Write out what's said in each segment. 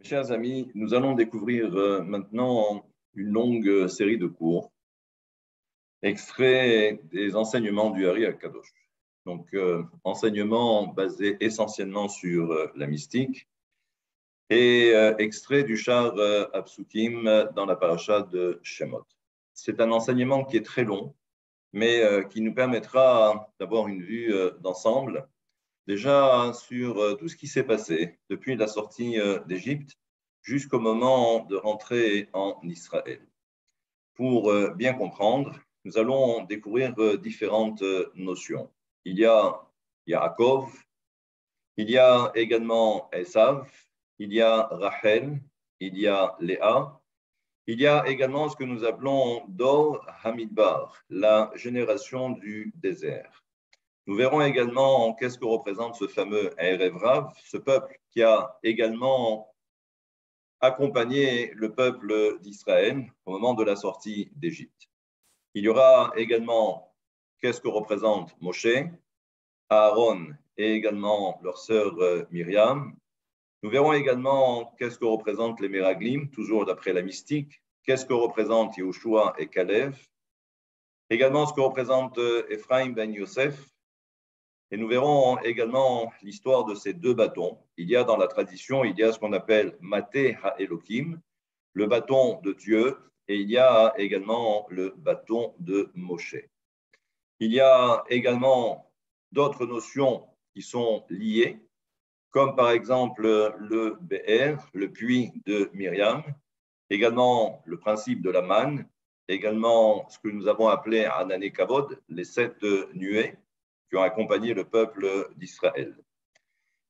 Chers amis, nous allons découvrir maintenant une longue série de cours, extraits des enseignements du Hari HaKadosh. Donc, enseignements basés essentiellement sur la mystique et extrait du Shar Apsukim dans la paracha de Shemot. C'est un enseignement qui est très long, mais qui nous permettra d'avoir une vue d'ensemble, déjà sur tout ce qui s'est passé depuis la sortie d'Égypte jusqu'au moment de rentrer en Israël. Pour bien comprendre, nous allons découvrir différentes notions. Il y a Yaakov, il y a également Esav, il y a Rachel, il y a Léa, il y a également ce que nous appelons Dor Hamidbar, la génération du désert. Nous verrons également qu'est-ce que représente ce fameux Erev Rav, ce peuple qui a également accompagner le peuple d'Israël au moment de la sortie d'Égypte. Il y aura également qu'est-ce que représente Moshe, Aaron et également leur sœur Myriam. Nous verrons également qu'est-ce que représentent les Meraglim, toujours d'après la mystique, qu'est-ce que représentent Yehoshua et Kalev, également ce que représente Ephraim ben Yosef. Et nous verrons également l'histoire de ces deux bâtons. Il y a dans la tradition, il y a ce qu'on appelle Maté Ha-Elohim, le bâton de Dieu, et il y a également le bâton de Moshe. Il y a également d'autres notions qui sont liées, comme par exemple le Be'er, le puits de Myriam, également le principe de la manne, également ce que nous avons appelé Anané Kavod, les 7 nuées, qui ont accompagné le peuple d'Israël.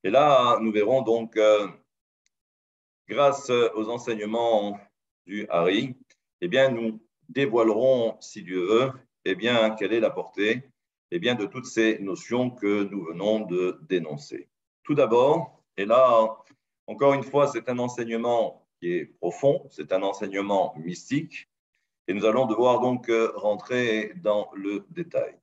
Et là, nous verrons donc, grâce aux enseignements du Hari, eh bien, nous dévoilerons, si Dieu veut, eh bien, quelle est la portée eh bien, de toutes ces notions que nous venons de dénoncer. Tout d'abord, et là, encore une fois, c'est un enseignement qui est profond, c'est un enseignement mystique, et nous allons devoir donc rentrer dans le détail.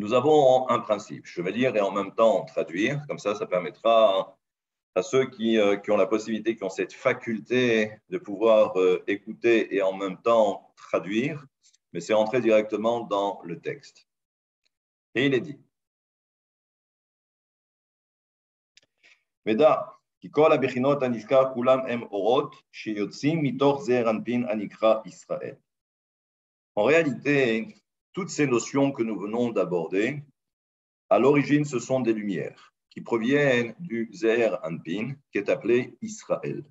Nous avons un principe, je vais lire et en même temps traduire, comme ça permettra à ceux qui ont la possibilité, qui ont cette faculté de pouvoir écouter et en même temps traduire, mais c'est entrer directement dans le texte. Et il est dit, Veda, ki kol habechinot hanizkar kulam hem orot, sheyotzim mitoch zer anpin hanikra Israël. En réalité, toutes ces notions que nous venons d'aborder, à l'origine, ce sont des lumières qui proviennent du Zeher Anpin, qui est appelé Israël.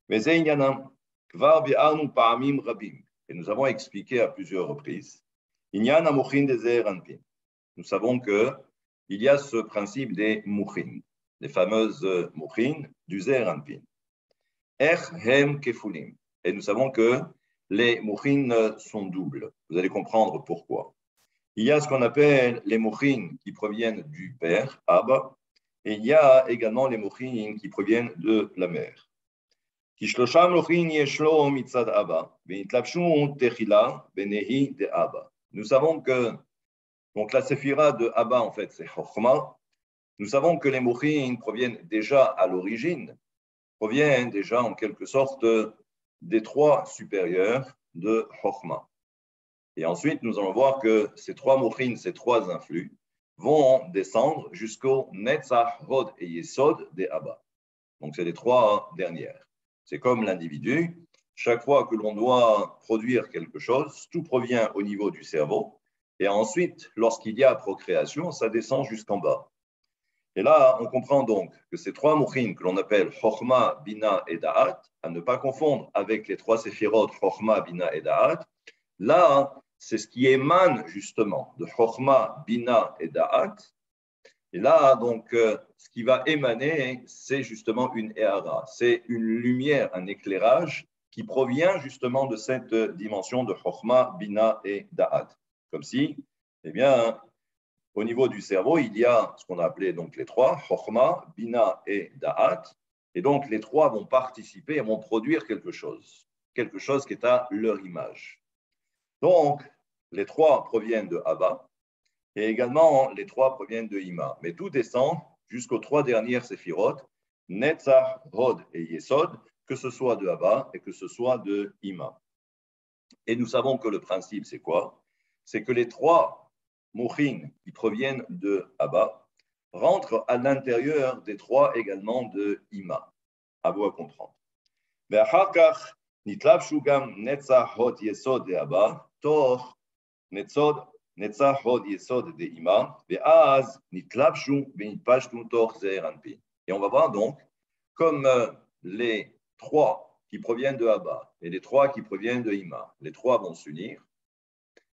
Et nous avons expliqué à plusieurs reprises, nous savons qu'il y a ce principe des mouchin, les fameuses mouchin du Zeher Anpin. Et nous savons que les mouchin sont doubles. Vous allez comprendre pourquoi. Il y a ce qu'on appelle les mouchin qui proviennent du père, Abba, et il y a également les mouchin qui proviennent de la mère. Nous savons que donc la séphira de Abba, en fait, c'est Chokhmah. Nous savons que les mouchin proviennent déjà à l'origine, proviennent déjà en quelque sorte des 3 supérieurs de Chokhmah. Et ensuite, nous allons voir que ces 3 mouchin, ces 3 influx, vont descendre jusqu'au Netzach, Hod et Yesod des Abba. Donc, c'est les 3 dernières. C'est comme l'individu. Chaque fois que l'on doit produire quelque chose, tout provient au niveau du cerveau. Et ensuite, lorsqu'il y a procréation, ça descend jusqu'en bas. Et là, on comprend donc que ces 3 mouchin que l'on appelle Chokhmah, Bina et Da'at, à ne pas confondre avec les 3 séphirot Chokhmah, Bina et Da'at, là, c'est ce qui émane justement de Chokhmah, Bina et Da'at. Et là, donc, ce qui va émaner, c'est justement une Ehara, c'est une lumière, un éclairage qui provient justement de cette dimension de Chokhmah, Bina et Da'at. Comme si, eh bien, au niveau du cerveau, il y a ce qu'on a appelé donc les 3, Chokhmah, Bina et Da'at. Et donc, les 3 vont participer et vont produire quelque chose qui est à leur image. Donc, les 3 proviennent de Abba et également les 3 proviennent de Ima. Mais tout descend jusqu'aux 3 dernières séphirotes, Netzach, Hod et Yesod, que ce soit de Abba et que ce soit de Ima. Et nous savons que le principe, c'est quoi? C'est que les trois mouchin qui proviennent de Abba rentrent à l'intérieur des trois également de Ima. À vous à comprendre. ואחר כך נתלבשו גם נצח הוד יסוד דאבא, תוך נצח הוד יסוד דאמא, ואז נתלבשו ונתפשטו תוך זעיר אנפין. Et on va voir donc, comme les trois qui proviennent de Abba et les trois qui proviennent de Ima, les trois vont s'unir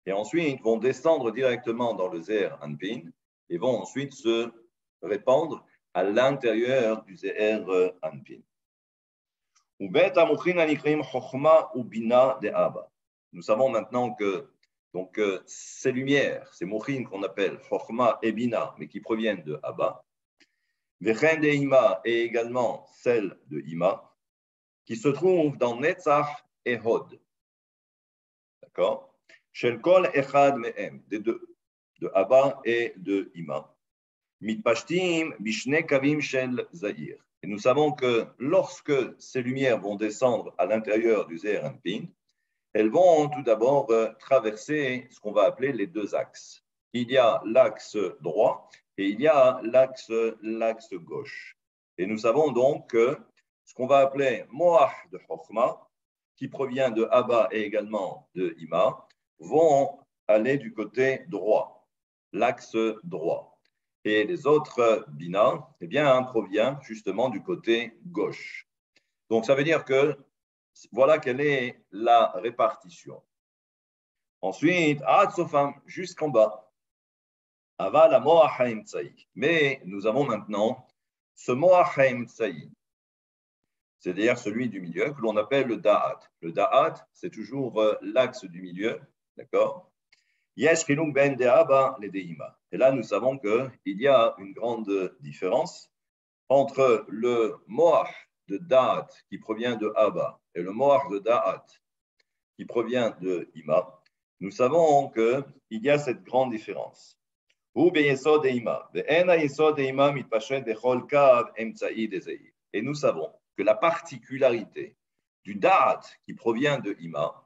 et ensuite vont descendre directement dans le Zéher Anpin et vont ensuite se répandre à l'intérieur du Zéher Anpin. Nous savons maintenant que donc, ces lumières, ces mouchin qu'on appelle Chochma et Bina, mais qui proviennent de Abba, Vechen de Ima et également celles de Ima, qui se trouvent dans Netzach et Hod. D'accord? Shel kol echad mehem, des deux, de Abba et de Ima. Mitpashtim bishne kavim shel Zahir. Et nous savons que lorsque ces lumières vont descendre à l'intérieur du Zéher Anpin, elles vont tout d'abord traverser ce qu'on va appeler les deux axes. Il y a l'axe droit et il y a l'axe gauche. Et nous savons donc que ce qu'on va appeler Moach de Chochma, qui provient de Abba et également de Ima, vont aller du côté droit, l'axe droit. Et les autres Bina, eh bien, proviennent justement du côté gauche. Donc, ça veut dire que voilà quelle est la répartition. Ensuite, Atzofam, jusqu'en bas. Aval Moach HaEmtsaï. Mais nous avons maintenant ce Moach HaEmtsaï, c'est-à-dire celui du milieu, que l'on appelle le Da'at. Le Da'at, c'est toujours l'axe du milieu, d'accord? Yesh Chiluk ben De'aba le De'ima. Et là, nous savons qu'il y a une grande différence entre le Moach de Da'at qui provient de Abba et le Moach de Da'at qui provient de Ima. Nous savons qu'il y a cette grande différence. Et nous savons que la particularité du Da'at qui provient de Ima,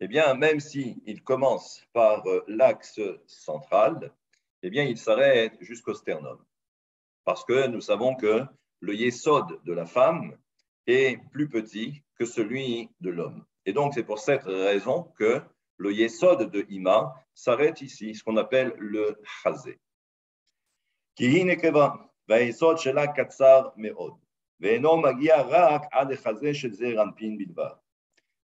eh bien, même s'il commence par l'axe central, eh bien, il s'arrête jusqu'au sternum. Parce que nous savons que le yesod de la femme est plus petit que celui de l'homme. Et donc, c'est pour cette raison que le yesod de Ima s'arrête ici, ce qu'on appelle le chazé. Ki hi nekeva, והיסוד שלה קצר מאוד, ואינו מגיע רק עד החזה של זעיר אנפין בלבד.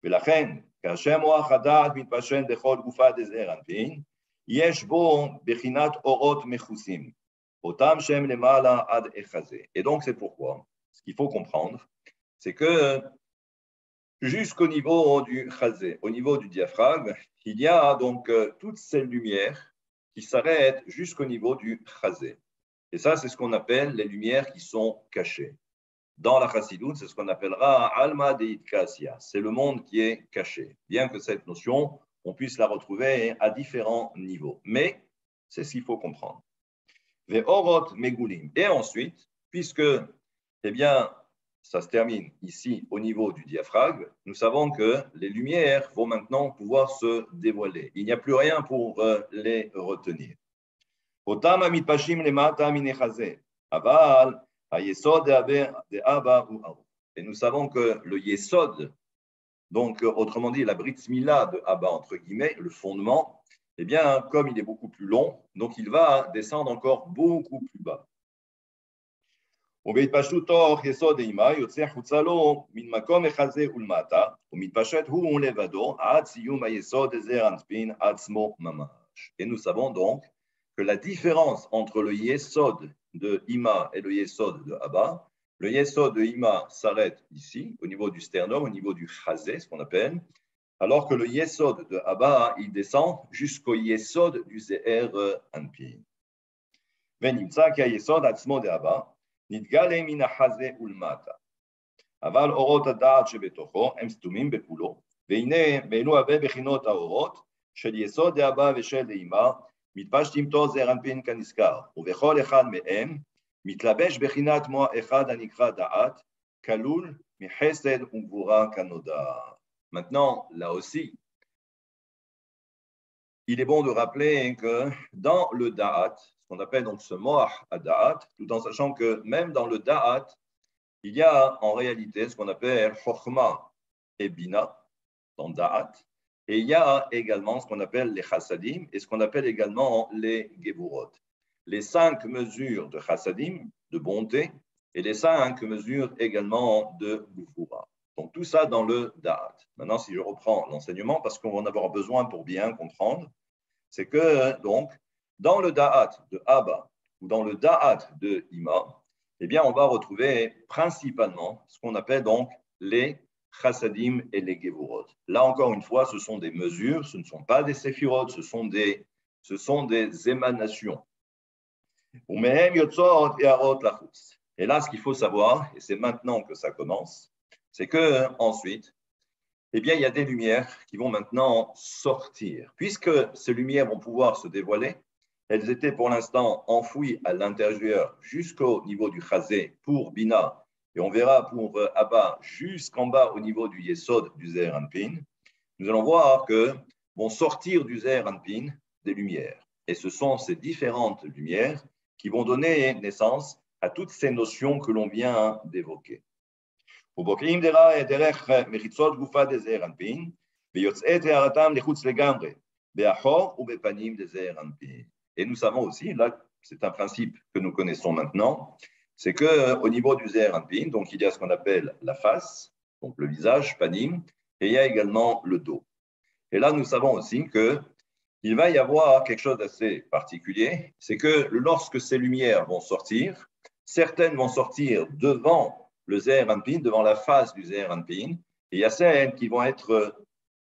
ולכן, כאשר מוח הדעת מתפשט בכל גופה דזעיר אנפין, יש בו בחינת אורות מכוסים, אותם שהם למעלה עד החזה. Et donc, c'est pourquoi, ce qu'il faut comprendre, c'est que jusqu'au niveau du chazé, au niveau du diaphragme, il y a donc toutes ces lumières qui s'arrêtent jusqu'au niveau du chazé. Et ça, c'est ce qu'on appelle les lumières qui sont cachées. Dans la chassidoute, c'est ce qu'on appellera Alma Deitkasia. C'est le monde qui est caché. Bien que cette notion, on puisse la retrouver à différents niveaux. Mais c'est ce qu'il faut comprendre. Ve'orot megulim. Et ensuite, puisque, eh bien, ça se termine ici au niveau du diaphragme, nous savons que les lumières vont maintenant pouvoir se dévoiler. Il n'y a plus rien pour les retenir. Otam amitpashim lemata minechazeh. Aval hayesod de Abba ou Aou. Et nous savons que le yesod, donc autrement dit la brit mila de Abba entre guillemets, le fondement, eh bien comme il est beaucoup plus long, donc il va descendre encore beaucoup plus bas. ובהתפשטותו יסוד אימה יוצא חוצה לו מן מקום החזה ולמטה, ומתפשט הוא לבדו עד סיום היסוד זעיר אנפין עצמו ממש. Et nous savons donc que la différence entre le yesod de Ima et le yesod de Abba, le yesod de Ima s'arrête ici, au niveau du sternum, au niveau du chazé, ce qu'on appelle, alors que le yesod de Abba, il descend jusqu'au yesod du zéher anpin. ונמצא כי היסוד עצמו דאבא נתגלה מן החזה ולמטה. אבל אורות הדעת שבתוכו הם סתומים בכולו, והנה באלו הרבה בחינות האורות של יסוד דאבא ושל דאמא מתפשטים תוך זעיר אנפין כנזכר, ובכל אחד מהם מתלבש בחינת מוח אחד הנקרא דעת, כלול מחסד וגבורה כנודע. Maintenant, là aussi, il est bon de rappeler que dans le da'at, ce qu'on appelle donc ce moach à da'at, tout en sachant que même dans le da'at, il y a en réalité ce qu'on appelle chokhma et bina, dans da'at, et il y a également ce qu'on appelle les chassadim et ce qu'on appelle également les gevurot. Les 5 mesures de chassadim, de bonté, et les 5 mesures également de gvura. Donc tout ça dans le da'at. Maintenant, si je reprends l'enseignement, parce qu'on va en avoir besoin pour bien comprendre, c'est que donc dans le da'at de Abba ou dans le da'at de Ima, eh bien on va retrouver principalement ce qu'on appelle donc les chassadim et les gevurot. Là encore une fois, ce sont des mesures, ce ne sont pas des séphirot, ce sont des émanations. Et là, ce qu'il faut savoir, et c'est maintenant que ça commence, c'est que ensuite, eh bien, il y a des lumières qui vont maintenant sortir. Puisque ces lumières vont pouvoir se dévoiler, elles étaient pour l'instant enfouies à l'intérieur jusqu'au niveau du chazé pour Bina, et on verra pour Abba jusqu'en bas au niveau du Yesod du Zeir Anpin. Nous allons voir que vont sortir du Zeir Anpin des lumières. Et ce sont ces différentes lumières qui vont donner naissance à toutes ces notions que l'on vient d'évoquer. Et nous savons aussi, là, c'est un principe que nous connaissons maintenant, c'est qu'au niveau du Zeir Anpin, donc il y a ce qu'on appelle la face, donc le visage, panim, et il y a également le dos. Et là, nous savons aussi qu'il va y avoir quelque chose d'assez particulier, c'est que lorsque ces lumières vont sortir, certaines vont sortir devant le Zeir Anpin, devant la face du Zeir Anpin, et il y a celles qui vont être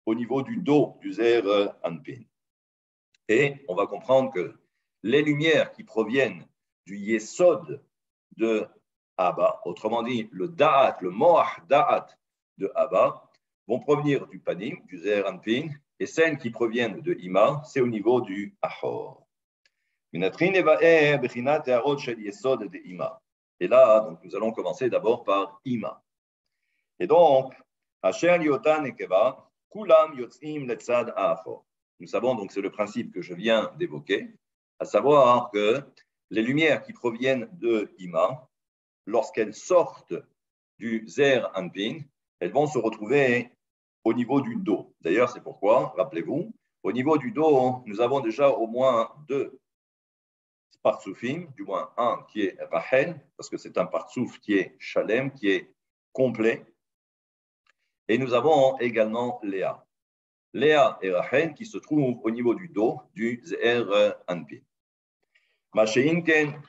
au niveau du dos du Zeir Anpin. Et on va comprendre que les lumières qui proviennent du Yesod de Abba, autrement dit le Da'at, le Moach Da'at de Abba, vont provenir du Panim, du Zeir Anpin, et celles qui proviennent de Ima, c'est au niveau du Achor. Et là, donc, nous allons commencer d'abord par Ima. Et donc, nous savons donc, c'est le principe que je viens d'évoquer, à savoir que les lumières qui proviennent de Ima, lorsqu'elles sortent du Zeir Anpin, elles vont se retrouver au niveau du dos. D'ailleurs, c'est pourquoi, rappelez-vous, au niveau du dos, nous avons déjà au moins 2 partsoufim, du moins un qui est Rachel, parce que c'est un partsouf qui est Shalem, qui est complet. Et nous avons également Léa. Léa et Rachel qui se trouvent au niveau du dos du Zeir Anpin. Masheinken,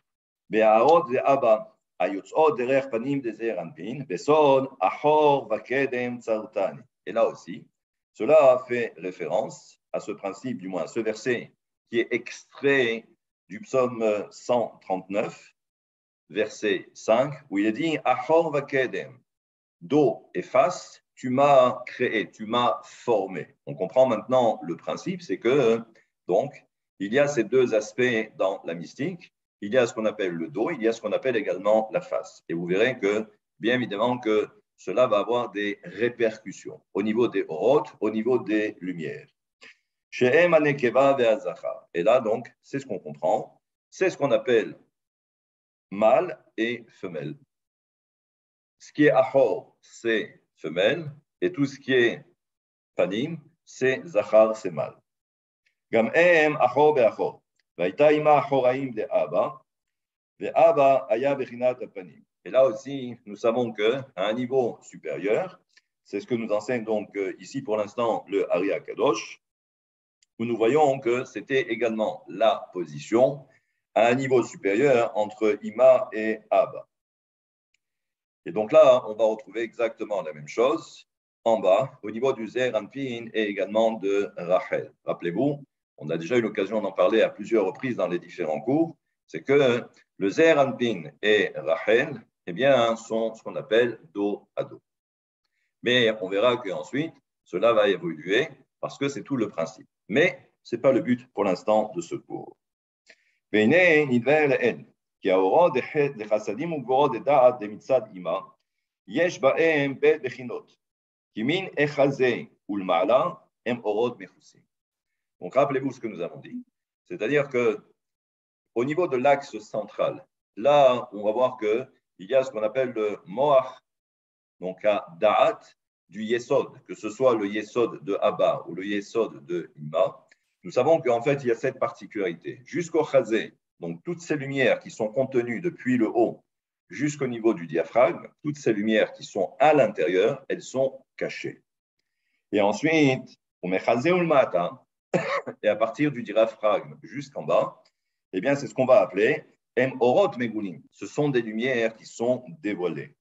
Be'arot de Abba, Ayotzot derech panim de Zeir Anpin, Besod, Achor, Vakedem, Tsartani. Et là aussi, cela fait référence à ce principe, du moins à ce verset qui est extrait du psaume 139, verset 5, où il est dit « Achor vakedem » dos et face, tu m'as créé, tu m'as formé. On comprend maintenant le principe, c'est que, donc, il y a ces 2 aspects dans la mystique. Il y a ce qu'on appelle le dos, il y a ce qu'on appelle également la face. Et vous verrez que, bien évidemment, que cela va avoir des répercussions au niveau des orotes, au niveau des lumières. Et là, donc, c'est ce qu'on comprend. C'est ce qu'on appelle mâle et femelle. Ce qui est achor, c'est femelle. Et tout ce qui est panim, c'est zachar, c'est mâle. Gam em achor be'achor. Va'ita ima achoraim de Abba. Ve'Abba aya bechinat panim. Et là aussi, nous savons qu'à un niveau supérieur, c'est ce que nous enseigne donc ici pour l'instant le Ari HaKadosh, où nous voyons que c'était également la position à un niveau supérieur entre Ima et Abba. Et donc là, on va retrouver exactement la même chose en bas, au niveau du Zeir Anpin et également de Rachel. Rappelez-vous, on a déjà eu l'occasion d'en parler à plusieurs reprises dans les différents cours, c'est que le Zeir Anpin et Rachel, eh bien, sont ce qu'on appelle dos à dos. Mais on verra qu'ensuite, cela va évoluer parce que c'est tout le principe. Mais ce n'est pas le but pour l'instant de ce cours. כי האורות דחסדים וגבורות דדעת דמצד אימה, יש בהם בית בחינות, כי מין החזה ולמעלה הם אורות מכוסים. Donc rappelez-vous ce que nous avons dit, c'est-à-dire que au niveau de l'axe central, là, on va voir qu'il y a ce qu'on appelle le moach, donc à da'at du yesod, que ce soit le yesod de Abba ou le yesod de Ima. Nous savons qu'en fait, il y a cette particularité. Jusqu'au chazé, donc toutes ces lumières qui sont contenues depuis le haut jusqu'au niveau du diaphragme, toutes ces lumières qui sont à l'intérieur, elles sont cachées. Et ensuite, on met chazé ou le mata, et à partir du diaphragme jusqu'en bas, eh bien, c'est ce qu'on va appeler em orot megulim. Ce sont des lumières qui sont dévoilées.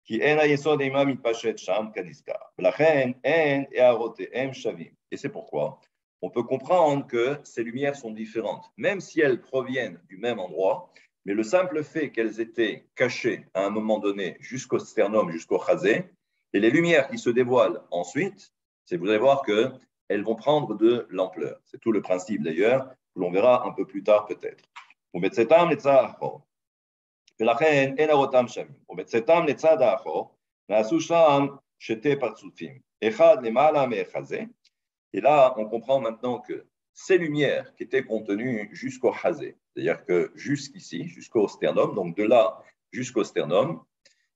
Qui en ayesod ima mitpashet sham kaniska. Vlachen en earoteem shavim. Et c'est pourquoi on peut comprendre que ces lumières sont différentes, même si elles proviennent du même endroit, mais le simple fait qu'elles étaient cachées à un moment donné jusqu'au sternum, jusqu'au chazé, et les lumières qui se dévoilent ensuite, c'est vous allez voir qu'elles vont prendre de l'ampleur. C'est tout le principe d'ailleurs, que l'on verra un peu plus tard peut-être. ולכן אין הרותם שווים, ובצאתם לצד האחור, נעשו שם שתי פרצופים, אחד למעלה מהחזה, et là on comprend maintenant que ces lumières qui étaient contenues jusqu'au chazé, c'est-à-dire que jusqu'ici, jusqu'au sternum, donc de là jusqu'au sternum,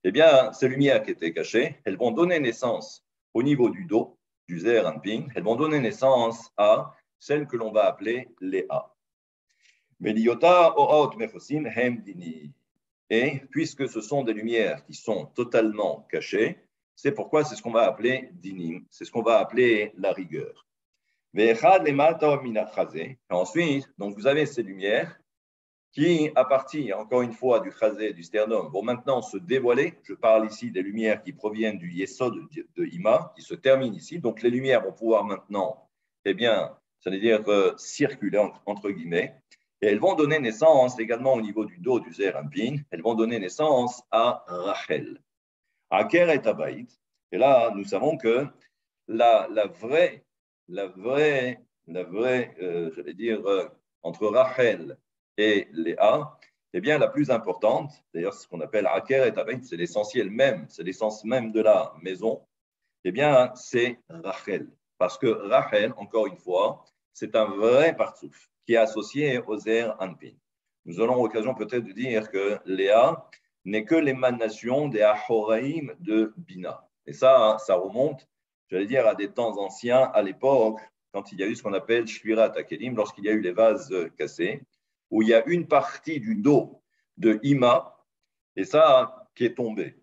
eh bien ces lumières qui étaient cachées, elles vont donner naissance au niveau du dos, du Zeir Anpin, elles vont donner naissance à celles que l'on va appeler les A. Meliota oot mechosim hem dini. Et puisque ce sont des lumières qui sont totalement cachées, c'est pourquoi c'est ce qu'on va appeler dinim, c'est ce qu'on va appeler la rigueur. Et ensuite, donc vous avez ces lumières qui, à partir, encore une fois, du chazé, du sternum, vont maintenant se dévoiler. Je parle ici des lumières qui proviennent du yesod de Ima, qui se terminent ici. Donc les lumières vont pouvoir maintenant, eh bien, ça veut dire circuler, entre guillemets. Et elles vont donner naissance également au niveau du dos du Zeir Anpin, elles vont donner naissance à Rachel, à Ker et Abaït. Et là, nous savons que la vraie, j'allais dire, entre Rachel et Léa, eh bien, la plus importante, d'ailleurs, ce qu'on appelle Aker et Abaït, c'est l'essentiel même, c'est l'essence même de la maison, eh bien, c'est Rachel. Parce que Rachel, encore une fois, c'est un vrai partsouf qui est associé au Zeir Anpin. Nous aurons l'occasion peut-être de dire que Léa n'est que l'émanation des Ahoraïm de Bina. Et ça remonte, j'allais dire, à des temps anciens, à l'époque, quand il y a eu ce qu'on appelle Shvirat Akelim, lorsqu'il y a eu les vases cassés, où il y a une partie du dos de Ima, et ça qui est tombée.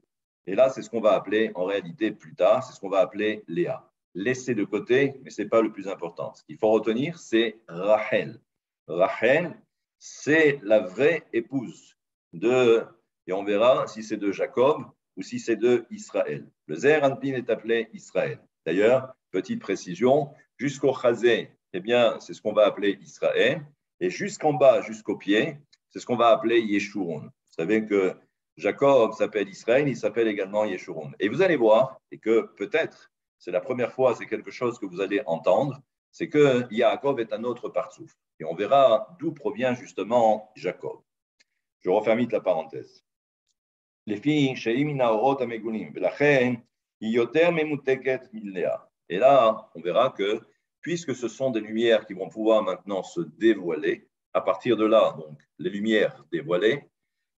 Et là, c'est ce qu'on va appeler, en réalité, plus tard, c'est ce qu'on va appeler Léa. Laissez de côté, mais ce n'est pas le plus important. Ce qu'il faut retenir, c'est Rachel. Rachel, c'est la vraie épouse de, et on verra si c'est de Jacob ou si c'est de Israël. Le Zeir Anpin est appelé Israël. D'ailleurs, petite précision, jusqu'au chazé, eh bien, c'est ce qu'on va appeler Israël, et jusqu'en bas, jusqu'au pied, c'est ce qu'on va appeler Yeshurun. Vous savez que Jacob s'appelle Israël, il s'appelle également Yeshurun. Et vous allez voir, et que peut-être, c'est la première fois, c'est quelque chose que vous allez entendre, c'est que Yaakov est un autre partsouf. Et on verra d'où provient justement Jacob. Je referme vite la parenthèse. Les filles, et là, on verra que, puisque ce sont des lumières qui vont pouvoir maintenant se dévoiler, à partir de là, donc les lumières dévoilées,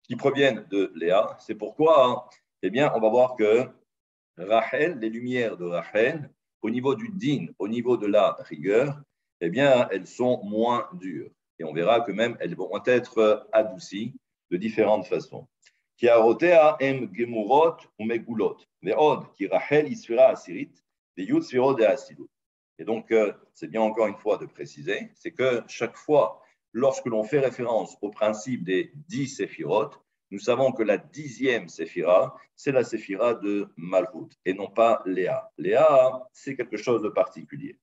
qui proviennent de Léa, c'est pourquoi, eh bien, on va voir que Rachel, les lumières de Rachel, au niveau du din, au niveau de la rigueur, eh bien, elles sont moins dures. Et on verra que même elles vont être adoucies de différentes façons. Qui arotea em gemurot ou megulot, ve'od, qui Rachel isfira asirit, ve'yud sfiro de asilut. Et donc, c'est bien encore une fois de préciser, c'est que chaque fois, lorsque l'on fait référence au principe des 10 séphirotes, nous savons que la 10e séphira, c'est la séphira de Malchut et non pas Léa. Léa, c'est quelque chose de particulier.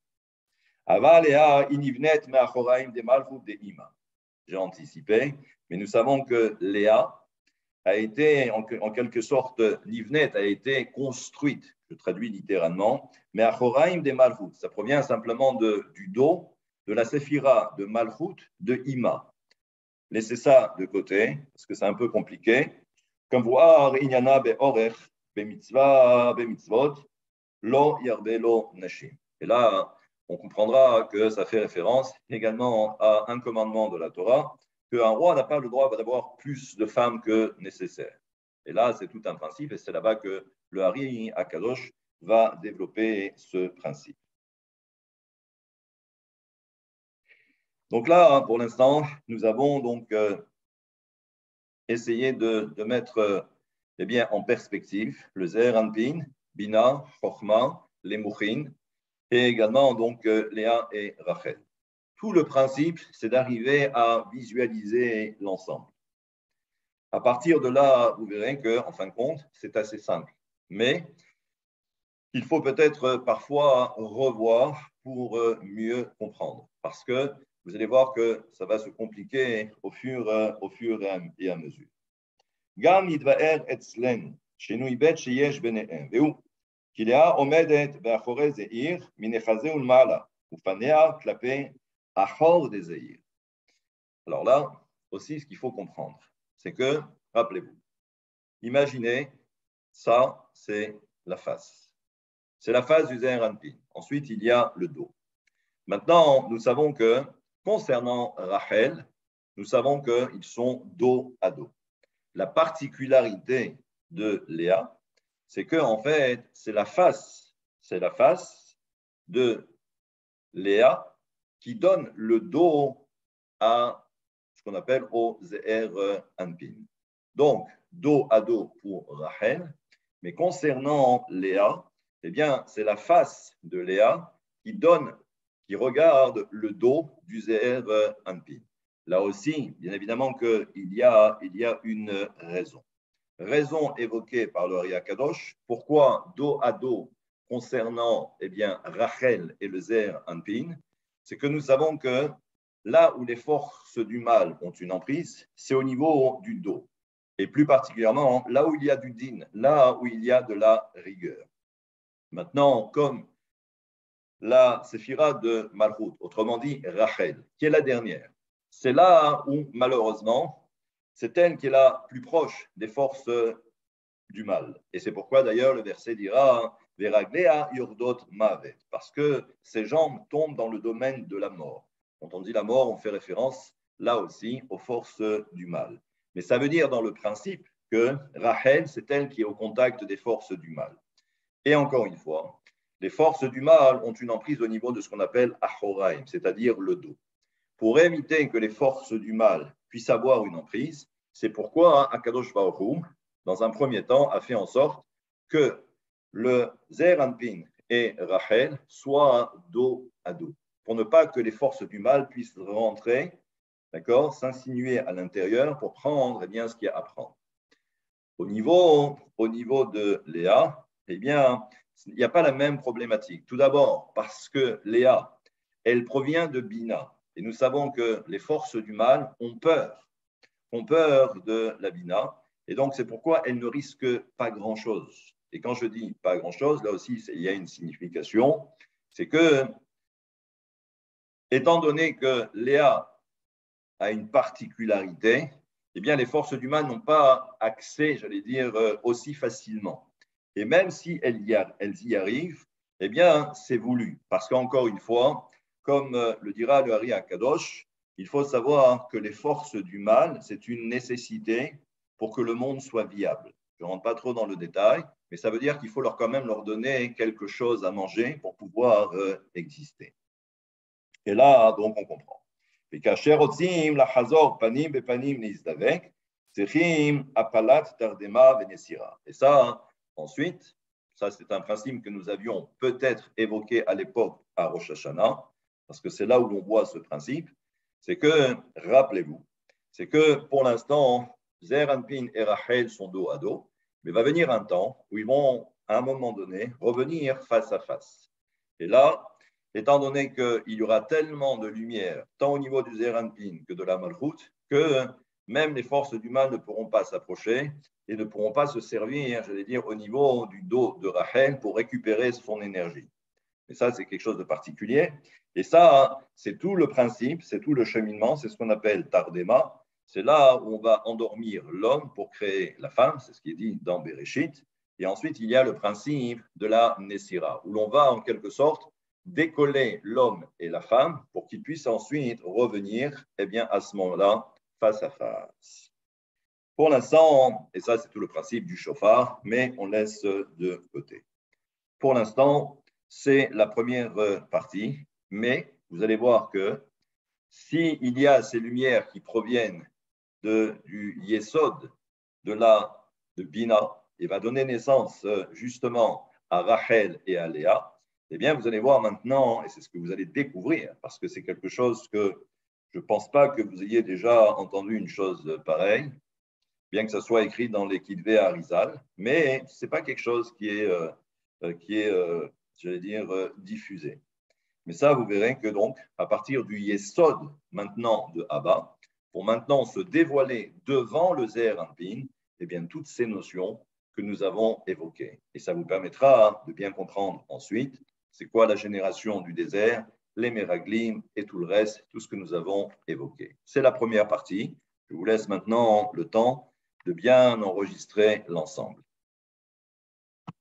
Ava Léa, inivnet me'achoraim de Malchut de Ima. J'ai anticipé, mais nous savons que Léa a été, en quelque sorte, Nivnet a été construite, je traduis littéralement, mais Achoraim de Malchut, ça provient simplement du dos de la séphira de Malchut de Ima. laisser ça de côté, parce que c'est un peu compliqué. Comme voir, Inyana be'orech, be'mitzvah, be'mitzvot, lo yarbe lo nashim. Et là, on comprendra que ça fait référence également à un commandement de la Torah, qu'un roi n'a pas le droit d'avoir plus de femmes que nécessaire. Et là, c'est tout un principe, et c'est là-bas que le Hari Akadosh va développer ce principe. Donc là, pour l'instant, nous avons donc essayé de mettre eh bien, en perspective le Zeher Anpin, Bina, Chochma, les Mouchin, et également donc Léa et Rachel. Tout le principe, c'est d'arriver à visualiser l'ensemble. À partir de là, vous verrez qu'en fin de compte, c'est assez simple. Mais il faut peut-être parfois revoir pour mieux comprendre. Parce que vous allez voir que ça va se compliquer au fur et à mesure. גם יתבאר אצלנו שינוי ב' שיש ביניהם, והוא כי לאה עומדת באחורי זעיר מנחזה ולמעלה, ופניה כלפי אחור דזעיר. Alors là, aussi, ce qu'il faut comprendre, c'est que, rappelez-vous, imaginez, ça, c'est la face. C'est la face du Zeher Anpin. Ensuite, il y a le dos. Maintenant, nous savons que, concernant Rachel, nous savons qu'ils sont dos à dos. La particularité de Léa, c'est que en fait, c'est la face de Léa qui donne le dos à ce qu'on appelle au Zeher Anpin. Donc, dos à dos pour Rachel, mais concernant Léa, eh bien, c'est la face de Léa qui regarde le dos du Zeher Anpin. Là aussi, bien évidemment qu'il y a une raison. Raison évoquée par le Ari Akadosh. Pourquoi dos à dos concernant eh bien, Rachel et le Zeher Anpin? C'est que nous savons que là où les forces du mal ont une emprise, c'est au niveau du dos. Et plus particulièrement, là où il y a du din, là où il y a de la rigueur. Maintenant, comme la séphira de Malchut, autrement dit Rachel, qui est la dernière, c'est là où, malheureusement, c'est elle qui est la plus proche des forces du mal. Et c'est pourquoi, d'ailleurs, le verset dira « Veraglea yurdot mavet » parce que ses jambes tombent dans le domaine de la mort. Quand on dit la mort, on fait référence, là aussi, aux forces du mal. Mais ça veut dire, dans le principe, que Rachel, c'est elle qui est au contact des forces du mal. Et encore une fois, les forces du mal ont une emprise au niveau de ce qu'on appelle Achoraim, c'est-à-dire le dos. Pour éviter que les forces du mal puissent avoir une emprise, c'est pourquoi Akadosh Baruch Hu, dans un premier temps, a fait en sorte que le Zeher Anpin et Rachel soient dos à dos, pour ne pas que les forces du mal puissent rentrer, d'accord, s'insinuer à l'intérieur pour prendre eh bien, ce qu'il y a à prendre. Au niveau de Léa, eh bien, il n'y a pas la même problématique. Tout d'abord, parce que Léa, elle provient de Bina. Et nous savons que les forces du mal ont peur de la Bina. Et donc, c'est pourquoi elle ne risque pas grand-chose. Et quand je dis pas grand-chose, là aussi, il y a une signification. C'est que, étant donné que Léa a une particularité, eh bien, les forces du mal n'ont pas accès, j'allais dire, aussi facilement. Et même si elles y arrivent, eh bien, c'est voulu. Parce qu'encore une fois, comme le dira le Ari Akadosh, il faut savoir que les forces du mal, c'est une nécessité pour que le monde soit viable. Je ne rentre pas trop dans le détail, mais ça veut dire qu'il faut quand même leur donner quelque chose à manger pour pouvoir exister. Et là, donc, on comprend. וכאשר רוצים לחזור פנים בפנים להזדבק, צריכים הפלת תרדמה ונסירה. Et ça, ensuite, ça c'est un principe que nous avions peut-être évoqué à l'époque à Rosh Hashanah, parce que c'est là où l'on voit ce principe, c'est que, rappelez-vous, c'est que pour l'instant, Zeher Anpin et Rachel sont dos à dos, mais va venir un temps où ils vont, à un moment donné, revenir face à face. Et là, étant donné qu'il y aura tellement de lumière, tant au niveau du Zeher Anpin que de la Malchut, que même les forces du mal ne pourront pas s'approcher et ne pourront pas se servir, j'allais dire, au niveau du dos de Rachel pour récupérer son énergie. Et ça, c'est quelque chose de particulier. Et ça, c'est tout le principe, c'est tout le cheminement, c'est ce qu'on appelle Tardema, c'est là où on va endormir l'homme pour créer la femme, c'est ce qui est dit dans Bereshit. Et ensuite, il y a le principe de la Nessira, où l'on va en quelque sorte décoller l'homme et la femme pour qu'ils puissent ensuite revenir, eh bien, à ce moment-là, face à face. Pour l'instant, et ça c'est tout le principe du chauffard, mais on laisse de côté. Pour l'instant, c'est la première partie, mais vous allez voir que s'il y a ces lumières qui proviennent du Yesod, de Bina, et va donner naissance justement à Rachel et à Léa, eh bien, vous allez voir maintenant, et c'est ce que vous allez découvrir, parce que c'est quelque chose que je ne pense pas que vous ayez déjà entendu une chose pareille, bien que ça soit écrit dans les Kitvé Arizal, mais ce n'est pas quelque chose qui est j'allais dire, diffusé. Mais ça, vous verrez que donc, à partir du Yesod maintenant de Abba, pour maintenant se dévoiler devant le Zeher Anpin, eh bien, toutes ces notions que nous avons évoquées. Et ça vous permettra de bien comprendre ensuite c'est quoi la génération du désert, les Meraglim et tout le reste, tout ce que nous avons évoqué. C'est la première partie. Je vous laisse maintenant le temps de bien enregistrer l'ensemble.